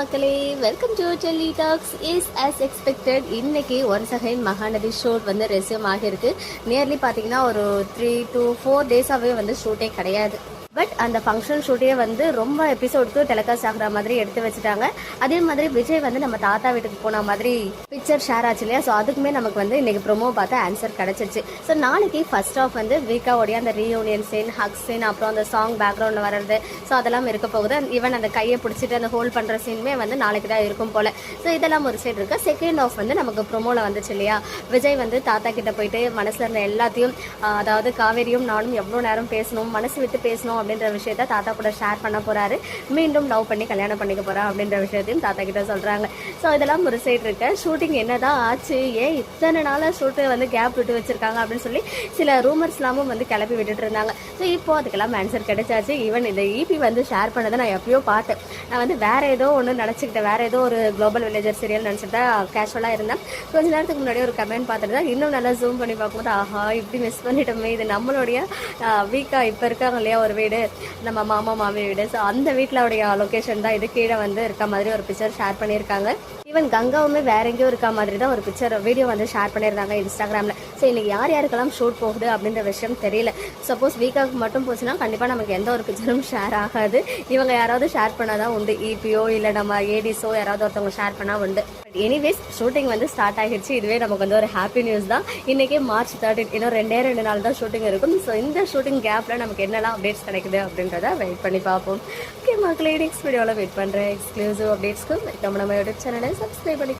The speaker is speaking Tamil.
மக்களே, welcome to Delhi talks. Is as expected இன்னைக்கு ஒன்ஸ் அகைன் மகாநதி ஷூட் வந்து ரெஸ்யூம் ஆகியிருக்கு. நியர்லி பார்த்தீங்கன்னா ஒரு 3 to 4 டேஸாகவே வந்து ஷூட்டே கிடையாது. பட் அந்த ஃபங்க்ஷன் ஷூட்டே வந்து ரொம்ப எபிசோடுக்கு டெலிகாஸ்ட் ஆகிற மாதிரி எடுத்து வச்சுட்டாங்க. அதே மாதிரி விஜய் வந்து நம்ம தாத்தா வீட்டுக்கு போன மாதிரி பிக்சர் ஷேர் ஆச்சு இல்லையா? ஸோ அதுக்குமே நமக்கு வந்து இன்னைக்கு ப்ரொமோ பார்த்து ஆன்சர் கிடைச்சிருச்சு. ஸோ நாளைக்கு ஃபர்ஸ்ட் ஆஃப் வந்து வீக்காவோடைய அந்த ரீயூனியன் சீன், ஹக் சீன், அப்புறம் அந்த சாங் பேக்ரவுண்டில் வர்றது, ஸோ அதெல்லாம் இருக்க போகுது. ஈவன் அந்த கையை பிடிச்சிட்டு அந்த ஹோல்ட் பண்ணுற சீனுமே வந்து நாளைக்கு தான் இருக்கும் போல. ஸோ இதெல்லாம் ஒரு சைடு இருக்கு. செகண்ட் ஆஃப் வந்து நமக்கு ப்ரொமோவில் வந்துச்சு இல்லையா? விஜய் வந்து தாத்தா கிட்ட போயிட்டு மனசில் இருந்த எல்லாத்தையும், அதாவது காவேரியும் நானும் எவ்வளோ நேரம் பேசணும், மனசு விட்டு பேசணும் அப்படின்ற விஷயத்த தாத்தா கூட ஷேர் பண்ண போறாரு. மீண்டும் லவ் பண்ணி கல்யாணம் பண்ணிக்க போறா அப்படின்ற விஷயத்தையும் தாத்தா கிட்ட சொல்றாங்க. ஸோ இதெல்லாம் ஒரு சைடு இருக்கு. ஷூட்டிங் என்னதான் ஆச்சு, ஏன் இத்தனை நாளா ஷூட்டு வந்து கேப் விட்டு வச்சிருக்காங்க அப்படின்னு சொல்லி சில ரூமர்ஸ் எல்லாமும் வந்து கிளப்பி விட்டுட்டு இருந்தாங்க. ஸோ இப்போ அதுக்கெல்லாம் ஆன்சர் கிடைச்சாச்சு. ஈவன் இந்த இபி வந்து ஷேர் பண்ணதை நான் எப்பயோ பார்த்தேன். நான் வந்து வேற ஏதோ ஒன்று நினச்சிக்கிட்டேன், வேற ஏதோ ஒரு குளோபல் வில்லேஜர் சீரியல் நினச்சிட்டு தான் கேஷுவலாக இருந்தேன். கொஞ்ச நேரத்துக்கு முன்னாடி ஒரு கமெண்ட் பார்த்துட்டு தான் இன்னும் நல்லா ஜூம் பண்ணி பார்க்கும்போது, ஆஹா இப்படி மிஸ் பண்ணிட்டோமே, இது நம்மளுடைய வீக்கா இப்போ இருக்காங்க இல்லையா ஒரு வீடு, நம்ம மாமா மாமி வீடு. ஸோ அந்த வீட்டில் லொக்கேஷன் தான் இது. கீழே வந்து இருக்க மாதிரி ஒரு பிக்சர் ஷேர் பண்ணியிருக்காங்க. ஈவன் கங்காவுமே வேற எங்கேயும் இருக்க மாதிரி தான் ஒரு பிக்சர் வீடியோ வந்து ஷேர் பண்ணியிருந்தாங்க இன்ஸ்டாகிராமில். ஸோ இன்னைக்கு யார் யாருக்கெல்லாம் ஷூட் போகுது அப்படின்ற விஷயம் தெரியல. சப்போஸ் வீக்காவுக்கு மட்டும் போச்சுன்னா கண்டிப்பாக நமக்கு எந்த ஒரு பிக்சரும் ஷேர் ஆகாது. இவங்க யாராவது ஷேர் பண்ணாதான் உண்டு. இபிஓ இல்லை நம்ம ஏடிஸோ யாராவது ஒருத்தவங்க ஷேர் பண்ணால் உண்டு. பட் எனிவேஸ் ஷூட்டிங் வந்து ஸ்டார்ட் ஆகிடுச்சு. இதுவே நமக்கு வந்து ஒரு ஹாப்பி நியூஸ் தான். இன்னைக்கு March 13, இன்னும் 2 நாள் தான் ஷூட்டிங் இருக்கும். ஸோ இந்த ஷூட்டிங் கேப்பில் நமக்கு என்னெல்லாம் அப்டேட்ஸ் கிடைக்குது அப்படின்றத வெயிட் பண்ணி பார்ப்போம். ஓகே மக்களே, நெக்ஸ்ட் வீடியோவில் வெயிட் பண்ணுறேன். எக்ஸ்க்ளூசிவ் அப்டேட்ஸ்க்கு நம்ம யூடியூப் சேனலை சப்ஸ்கிரைப் பண்ணி